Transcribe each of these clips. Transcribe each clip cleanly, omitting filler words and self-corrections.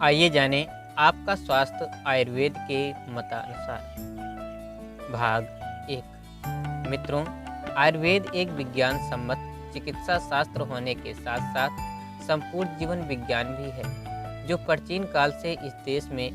आइए जानें आपका स्वास्थ्य आयुर्वेद के मतानुसार। भाग एक। मित्रों, आयुर्वेद एक विज्ञान सम्मत चिकित्सा शास्त्र होने के साथ साथ संपूर्ण जीवन विज्ञान भी है, जो प्राचीन काल से इस देश में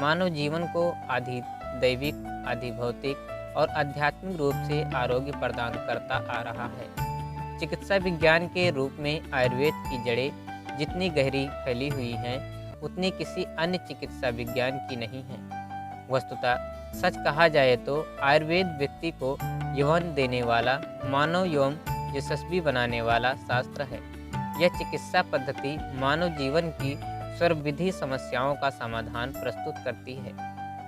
मानव जीवन को आधि दैविक, आधि भौतिक और आध्यात्मिक रूप से आरोग्य प्रदान करता आ रहा है। चिकित्सा विज्ञान के रूप में आयुर्वेद की जड़ें जितनी गहरी फैली हुई हैं, उतनी किसी अन्य चिकित्सा विज्ञान की नहीं है। वस्तुतः सच कहा जाए तो आयुर्वेद व्यक्ति को यौवन देने वाला, मानव एवं यशस्वी बनाने वाला शास्त्र है। यह चिकित्सा पद्धति मानव जीवन की सर्वविधि समस्याओं का समाधान प्रस्तुत करती है।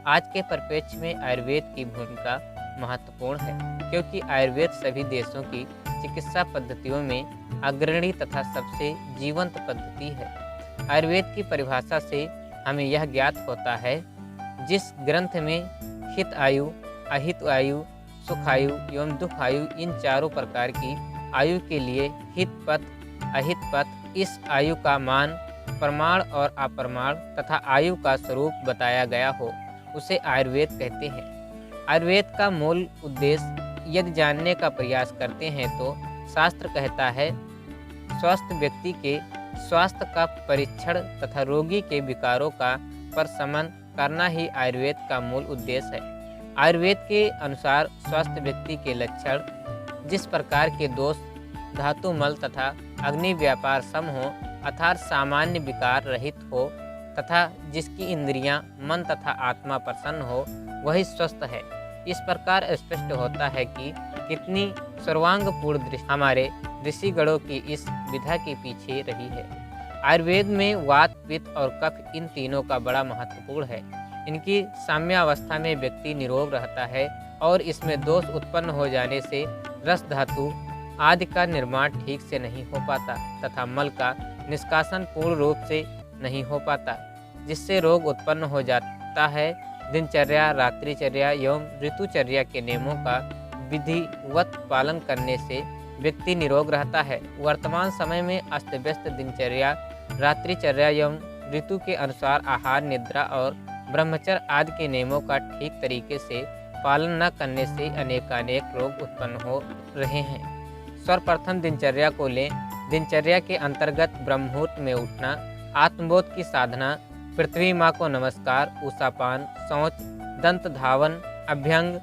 आज के परिप्रेक्ष्य में आयुर्वेद की भूमिका महत्वपूर्ण है, क्योंकि आयुर्वेद सभी देशों की चिकित्सा पद्धतियों में अग्रणी तथा सबसे जीवंत पद्धति है। आयुर्वेद की परिभाषा से हमें यह ज्ञात होता है, जिस ग्रंथ में हित आयु, अहित आयु, सुख आयु एवं दुख आयु, इन चारों प्रकार की आयु के लिए हित पथ, अहित पथ, इस आयु का मान, प्रमाण और अप्रमाण तथा आयु का स्वरूप बताया गया हो, उसे आयुर्वेद कहते हैं। आयुर्वेद का मूल उद्देश्य यदि जानने का प्रयास करते हैं तो शास्त्र कहता है, स्वस्थ व्यक्ति के स्वास्थ्य का परीक्षण तथा रोगी के विकारों का प्रशमन करना ही आयुर्वेद का मूल उद्देश्य है। आयुर्वेद के अनुसार स्वस्थ व्यक्ति के लक्षण जिस प्रकार के दोष, धातु मल तथा अग्नि व्यापार सम हो, अर्थात सामान्य विकार रहित हो तथा जिसकी इंद्रियां, मन तथा आत्मा प्रसन्न हो, वही स्वस्थ है। इस प्रकार स्पष्ट होता है कि कितनी सर्वांगपूर्ण दृष्टि हमारे ऋषिगणों की इस विधा के पीछे रही है। आयुर्वेद में वात, पित्त और कफ, इन तीनों का बड़ा महत्वपूर्ण है। इनकी साम्यावस्था में व्यक्ति निरोग रहता है और इसमें दोष उत्पन्न हो जाने से रस धातु आदि का निर्माण ठीक से नहीं हो पाता तथा मल का निष्कासन पूर्ण रूप से नहीं हो पाता, जिससे रोग उत्पन्न हो जाता है। दिनचर्या, रात्रिचर्या एवं ऋतुचर्या के नियमों का विधिवत पालन करने से व्यक्ति निरोग रहता है। वर्तमान समय में अस्त व्यस्त दिनचर्या, रात्रिचर्या एवं ऋतु के अनुसार आहार, निद्रा और ब्रह्मचर्य आदि के नियमों का ठीक तरीके से पालन न करने से अनेकानेक रोग उत्पन्न हो रहे हैं। सर्वप्रथम दिनचर्या को लें। दिनचर्या के अंतर्गत ब्रह्ममुहूर्त में उठना, आत्मबोध की साधना, पृथ्वी माँ को नमस्कार, उषापान, शौच, दंत धावन, अभ्यंग,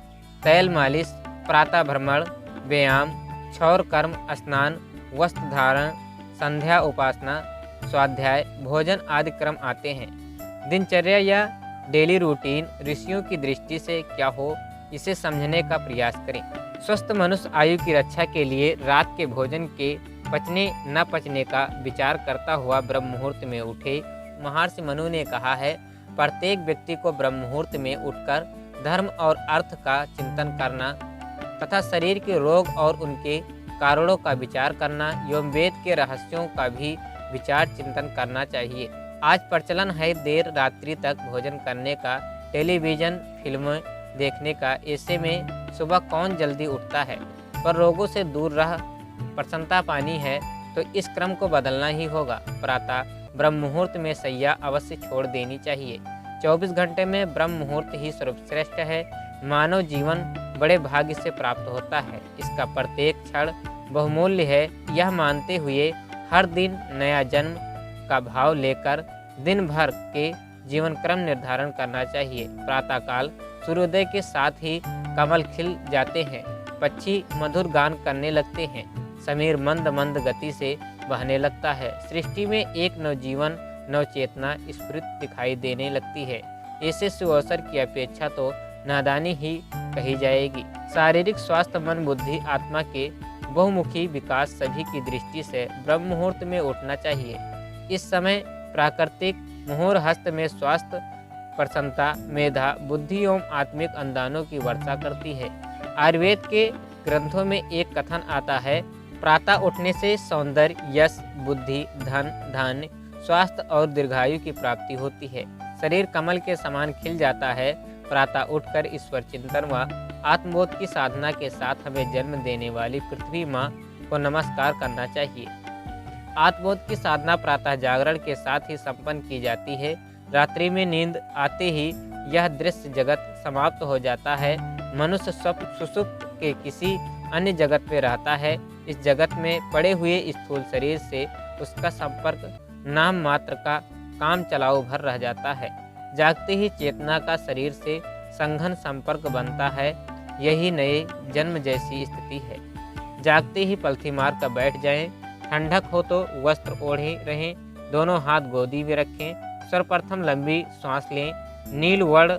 तैल मालिश, प्रातः भ्रमण, व्यायाम, क्षौर कर्म, स्नान, वस्त्र धारण, संध्या उपासना, स्वाध्याय, भोजन आदि क्रम आते हैं। दिनचर्या या डेली रूटीन ऋषियों की दृष्टि से क्या हो, इसे समझने का प्रयास करें। स्वस्थ मनुष्य आयु की रक्षा के लिए रात के भोजन के पचने न पचने का विचार करता हुआ ब्रह्म मुहूर्त में उठे। महर्षि मनु ने कहा है, प्रत्येक व्यक्ति को ब्रह्म मुहूर्त में उठकर धर्म और अर्थ का चिंतन करना तथा शरीर के रोग और उनके कारणों का विचार करना एवं वेद के रहस्यों का भी विचार चिंतन करना चाहिए। आज प्रचलन है देर रात्रि तक भोजन करने का, टेलीविज़न, फिल्में देखने का। ऐसे में सुबह कौन जल्दी उठता है? पर रोगों से दूर रह प्रसन्नता पानी है तो इस क्रम को बदलना ही होगा। प्रातः ब्रह्म मुहूर्त में शैया अवश्य छोड़ देनी चाहिए। 24 घंटे में ब्रह्म मुहूर्त ही सर्वश्रेष्ठ है। मानव जीवन बड़े भाग्य से प्राप्त होता है। इसका प्रत्येक क्षण बहुमूल्य है। यह मानते हुए हर दिन नया जन्म का भाव लेकर दिन भर के जीवन क्रम निर्धारण करना चाहिए। प्रातःकाल सूर्योदय के साथ ही कमल खिल जाते हैं, पक्षी मधुर गान करने लगते हैं, समीर मंद मंद गति से बहने लगता है। सृष्टि में एक नवजीवन, नवचेतना स्फुरित दिखाई देने लगती है। ऐसे सुअवसर की अपेक्षा तो नादानी ही कही जाएगी। शारीरिक स्वास्थ्य, मन, बुद्धि, आत्मा के बहुमुखी विकास सभी की दृष्टि से ब्रह्म मुहूर्त में उठना चाहिए। इस समय प्राकृतिक मुहूर्त में स्वास्थ्य, प्रसन्नता, मेधा, बुद्धि एवं आत्मिक अनुदानों की वर्षा करती है। आयुर्वेद के ग्रंथों में एक कथन आता है, प्रातः उठने से सौंदर्य, यश, बुद्धि, धन, धान्य, स्वास्थ्य और दीर्घायु की प्राप्ति होती है। शरीर कमल के समान खिल जाता है। प्रातः उठकर ईश्वर चिंतन व आत्मबोध की साधना के साथ हमें जन्म देने वाली पृथ्वी माँ को नमस्कार करना चाहिए। आत्मबोध की साधना प्रातः जागरण के साथ ही संपन्न की जाती है। रात्रि में नींद आते ही यह दृश्य जगत समाप्त हो जाता है। मनुष्य स्वप्न सुषुप्त के किसी अन्य जगत में रहता है। इस जगत में पड़े हुए स्थूल शरीर से उसका संपर्क नाम मात्र का काम चलाऊ भर रह जाता है। जागते ही चेतना का शरीर से संघन संपर्क बनता है। यही नए जन्म जैसी स्थिति है। जागते ही पलथी मार कर बैठ जाएं। ठंडक हो तो वस्त्र ओढ़े रहें। दोनों हाथ गोदी में रखें। सर्वप्रथम लंबी सांस लें। नील वर्ण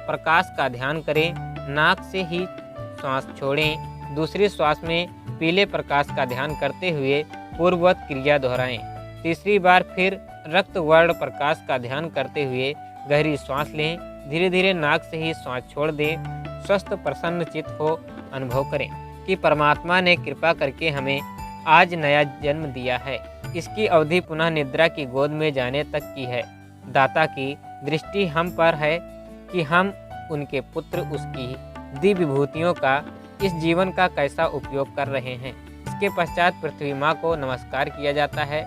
प्रकाश का ध्यान करें। नाक से ही सांस छोड़ें। दूसरी श्वास में पीले प्रकाश का ध्यान करते हुए पूर्ववत क्रिया दोहराएं। तीसरी बार फिर रक्त वर्ण प्रकाश का ध्यान करते हुए गहरी सांस लें। धीरे धीरे नाक से ही सांस छोड़ दें। स्वस्थ प्रसन्न चित्त हो अनुभव करें कि परमात्मा ने कृपा करके हमें आज नया जन्म दिया है। इसकी अवधि पुनः निद्रा की गोद में जाने तक की है। दाता की दृष्टि हम पर है कि हम उनके पुत्र उसकी दिव्य विभूतियों का इस जीवन का कैसा उपयोग कर रहे हैं। इसके पश्चात पृथ्वी माँ को नमस्कार किया जाता है।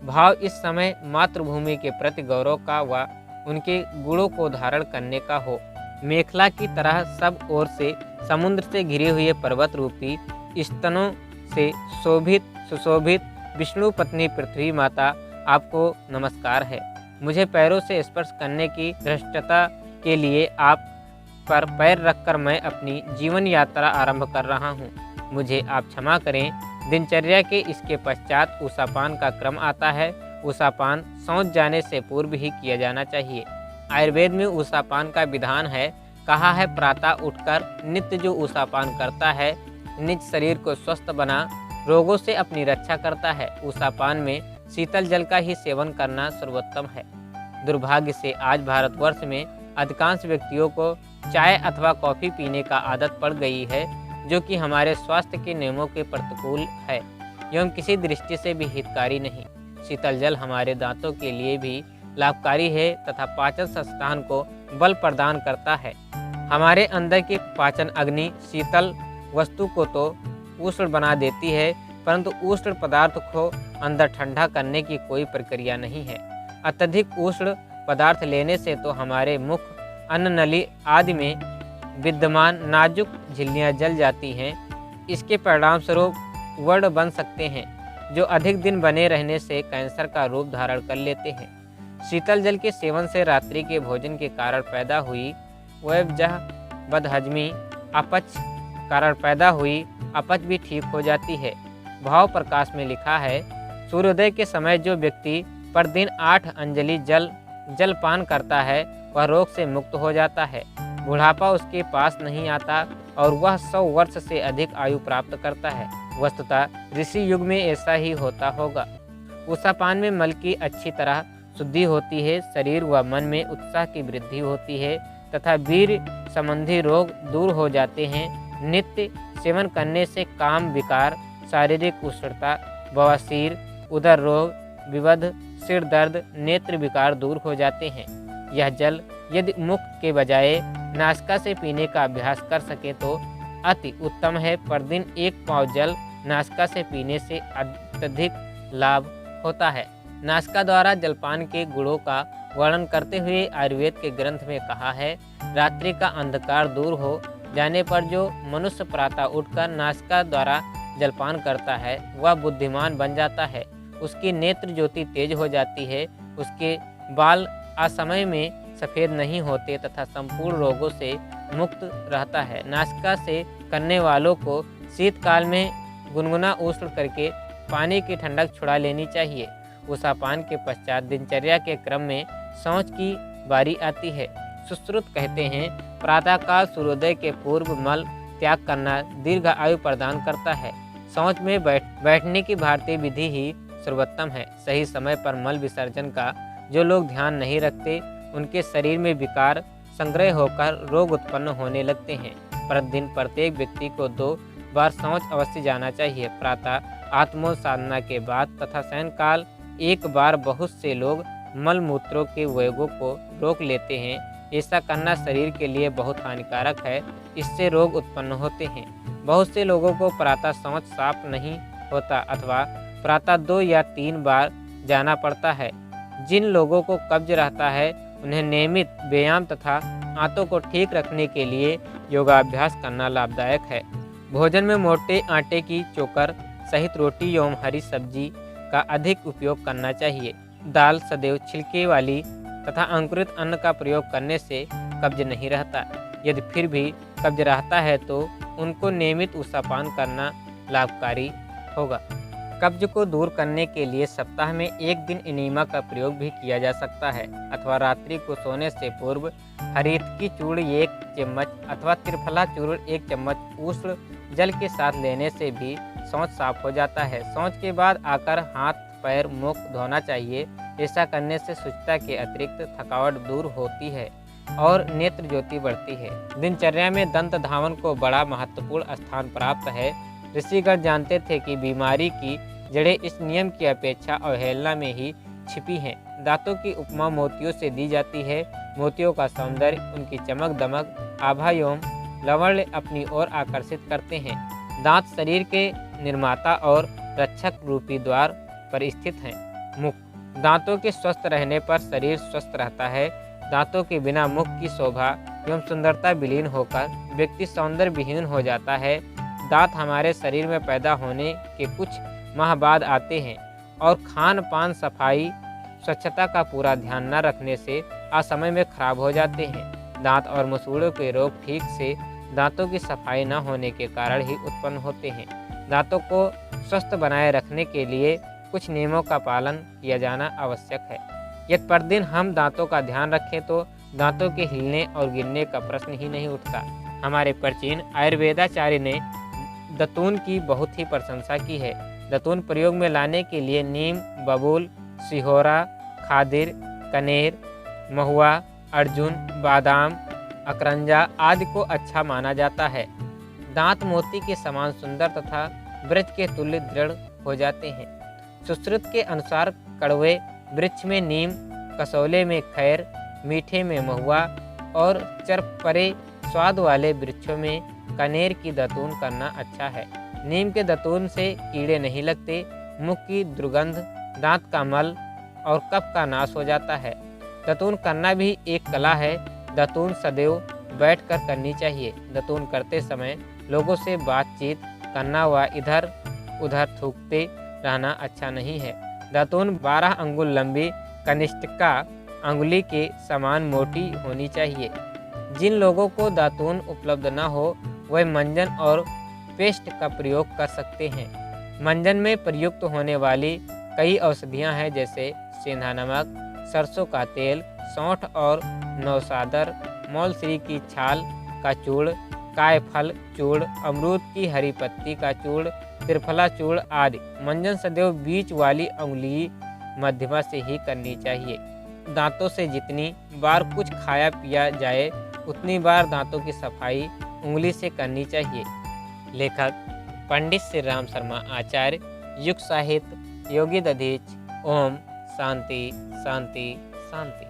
भाव इस समय मातृभूमि के प्रति गौरव का व उनके गुणों को धारण करने का हो। मेखला की तरह सब ओर से समुद्र से घिरे हुए पर्वत रूपी स्तनों से शोभित सुशोभित विष्णु पत्नी पृथ्वी माता आपको नमस्कार है। मुझे पैरों से स्पर्श करने की धृष्टता के लिए आप पर पैर रखकर मैं अपनी जीवन यात्रा आरंभ कर रहा हूँ। मुझे आप क्षमा करें। दिनचर्या के इसके पश्चात उषापान का क्रम आता है। उषापान सौंच जाने से पूर्व ही किया जाना चाहिए। आयुर्वेद में उषापान का विधान है। कहा है प्रातः उठकर नित्य जो उषापान करता है निज शरीर को स्वस्थ बना रोगों से अपनी रक्षा करता है। उषापान में शीतल जल का ही सेवन करना सर्वोत्तम है। दुर्भाग्य से आज भारतवर्ष में अधिकांश व्यक्तियों को चाय अथवा कॉफ़ी पीने का आदत पड़ गई है, जो कि हमारे स्वास्थ्य के नियमों के प्रतिकूल है एवं किसी दृष्टि से भी हितकारी नहीं। शीतल जल हमारे दांतों के लिए भी लाभकारी है तथा पाचन संस्थान को बल प्रदान करता है। हमारे अंदर की पाचन अग्नि शीतल वस्तु को तो उष्ण बना देती है, परंतु उष्ण पदार्थ को अंदर ठंडा करने की कोई प्रक्रिया नहीं है। अत्यधिक उष्ण पदार्थ लेने से तो हमारे मुख, अन्न नली आदि में विद्यमान नाजुक झिल्लियाँ जल जाती हैं। इसके परिणाम स्वरूप व्रण बन सकते हैं, जो अधिक दिन बने रहने से कैंसर का रूप धारण कर लेते हैं। शीतल जल के सेवन से रात्रि के भोजन के कारण पैदा हुई वजह बदहजमी अपच कारण पैदा हुई अपच भी ठीक हो जाती है। भाव प्रकाश में लिखा है, सूर्योदय के समय जो व्यक्ति पर दिन 8 अंजलि जलपान करता है वह रोग से मुक्त हो जाता है। बुढ़ापा उसके पास नहीं आता और वह 100 वर्ष से अधिक आयु प्राप्त करता है। वस्तुतः ऋषि युग में ऐसा ही होता होगा। उषापान में मल की अच्छी तरह शुद्धि होती है। शरीर व मन में उत्साह की वृद्धि होती है तथा वीर संबंधी रोग दूर हो जाते हैं। नित्य सेवन करने से काम विकार, शारीरिक उष्णता, बवासीर, उदर रोग, विवध, सिर दर्द, नेत्र विकार दूर हो जाते हैं। यह जल यदि मुख के बजाय नासिका से पीने का अभ्यास कर सके तो अति उत्तम है। पर दिन 1 पाव जल नासिका से पीने से अत्यधिक लाभ होता है। नासिका द्वारा जलपान के गुणों का वर्णन करते हुए आयुर्वेद के ग्रंथ में कहा है, रात्रि का अंधकार दूर हो जाने पर जो मनुष्य प्रातः उठकर नासिका द्वारा जलपान करता है वह बुद्धिमान बन जाता है। उसकी नेत्र ज्योति तेज हो जाती है। उसके बाल असमय में सफ़ेद नहीं होते तथा संपूर्ण रोगों से मुक्त रहता है। नासिका से करने वालों को शीतकाल में गुनगुना उष्ण करके पानी की ठंडक छुड़ा लेनी चाहिए। उषापान के पश्चात दिनचर्या के क्रम में शौच की बारी आती है। सुश्रुत कहते हैं, प्रातःकाल सूर्योदय के पूर्व मल त्याग करना दीर्घ आयु प्रदान करता है। शौच में बैठने की भारतीय विधि ही सर्वोत्तम है। सही समय पर मल विसर्जन का जो लोग ध्यान नहीं रखते उनके शरीर में विकार संग्रह होकर रोग उत्पन्न होने लगते हैं। प्रतिदिन प्रत्येक व्यक्ति को 2 बार शौच अवश्य जाना चाहिए। प्रातः आत्मों साधना के बाद तथा सायंकाल 1 बार। बहुत से लोग मल मूत्रों के वेगों को रोक लेते हैं। ऐसा करना शरीर के लिए बहुत हानिकारक है। इससे रोग उत्पन्न होते हैं। बहुत से लोगों को प्रातः शौच साफ नहीं होता अथवा प्रातः 2 या 3 बार जाना पड़ता है। जिन लोगों को कब्ज रहता है उन्हें नियमित व्यायाम तथा आंतों को ठीक रखने के लिए योगाभ्यास करना लाभदायक है। भोजन में मोटे आटे की चोकर सहित रोटी एवं हरी सब्जी का अधिक उपयोग करना चाहिए। दाल सदैव छिलके वाली तथा अंकुरित अन्न का प्रयोग करने से कब्ज नहीं रहता। यदि फिर भी कब्ज रहता है तो उनको नियमित ऊषापान करना लाभकारी होगा। कब्ज को दूर करने के लिए सप्ताह में एक दिन एनीमा का प्रयोग भी किया जा सकता है अथवा रात्रि को सोने से पूर्व हरितकी चूर्ण 1 चम्मच अथवा त्रिफला चूर्ण 1 चम्मच उष्ण जल के साथ लेने से भी शौच साफ हो जाता है। शौच के बाद आकर हाथ पैर मुख धोना चाहिए। ऐसा करने से शुचिता के अतिरिक्त थकावट दूर होती है और नेत्र ज्योति बढ़ती है। दिनचर्या में दंत धावन को बड़ा महत्वपूर्ण स्थान प्राप्त है। ऋषिगण जानते थे कि बीमारी की जड़ें इस नियम की अपेक्षा अवहेलना में ही छिपी हैं। दांतों की उपमा मोतियों से दी जाती है। मोतियों का सौंदर्य, उनकी चमक दमक, आभा एवं लवण्य अपनी ओर आकर्षित करते हैं। दांत शरीर के निर्माता और रक्षक रूपी द्वार पर स्थित हैं। मुख, दांतों के स्वस्थ रहने पर शरीर स्वस्थ रहता है। दांतों के बिना मुख की शोभा एवं सुंदरता विलीन होकर व्यक्ति सौंदर्य विहीन हो जाता है। दांत हमारे शरीर में पैदा होने के कुछ माह बाद आते हैं और खान पान, सफाई, स्वच्छता का पूरा ध्यान न रखने से असमय में खराब हो जाते हैं। दांत और मसूड़ों के रोग ठीक से दांतों की सफाई न होने के कारण ही उत्पन्न होते हैं। दांतों को स्वस्थ बनाए रखने के लिए कुछ नियमों का पालन किया जाना आवश्यक है। यदि प्रतिदिन हम दांतों का ध्यान रखें तो दांतों के हिलने और गिरने का प्रश्न ही नहीं उठता। हमारे प्राचीन आयुर्वेदाचार्य ने दतून की बहुत ही प्रशंसा की है। दतून प्रयोग में लाने के लिए नीम, बबूल, सिहोरा, खादिर, कनेर, महुआ, अर्जुन, बादाम, अकरंजा आदि को अच्छा माना जाता है। दांत मोती के समान सुंदर तथा वृक्ष के तुल्य दृढ़ हो जाते हैं। सुश्रुत के अनुसार कड़वे वृक्ष में नीम, कसौले में खैर, मीठे में महुआ और चरपरे स्वाद वाले वृक्षों में कनेर की दतून करना अच्छा है। नीम के दतून से कीड़े नहीं लगते। मुख की दुर्गंध, दांत का मल और कफ का नाश हो जाता है। दतून करना भी एक कला है। दतून सदैव बैठकर करनी चाहिए। दतून करते समय लोगों से बातचीत करना व इधर उधर थूकते रहना अच्छा नहीं है। दातून 12 अंगुल लंबी कनिष्ठिका अंगुली के समान मोटी होनी चाहिए। जिन लोगों को दातून उपलब्ध न हो वह मंजन और पेस्ट का प्रयोग कर सकते हैं। मंजन में प्रयुक्त होने वाली कई औषधियां हैं जैसे सेंधा नमक, सरसों का तेल, सौंठ और नौसादर, मौलश्री की छाल का चूर्ण, कायफल चूर्ण, अमरूद की हरी पत्ती का चूर्ण, त्रिफला चूर्ण आदि। मंजन सदैव बीच वाली अंगुली मध्यमा से ही करनी चाहिए। दांतों से जितनी बार कुछ खाया पिया जाए उतनी बार दांतों की सफाई उंगली से करनी चाहिए। लेखक पंडित श्री राम शर्मा आचार्य, युग साहित्य, योगी दधीच। ओम शांति शांति शांति।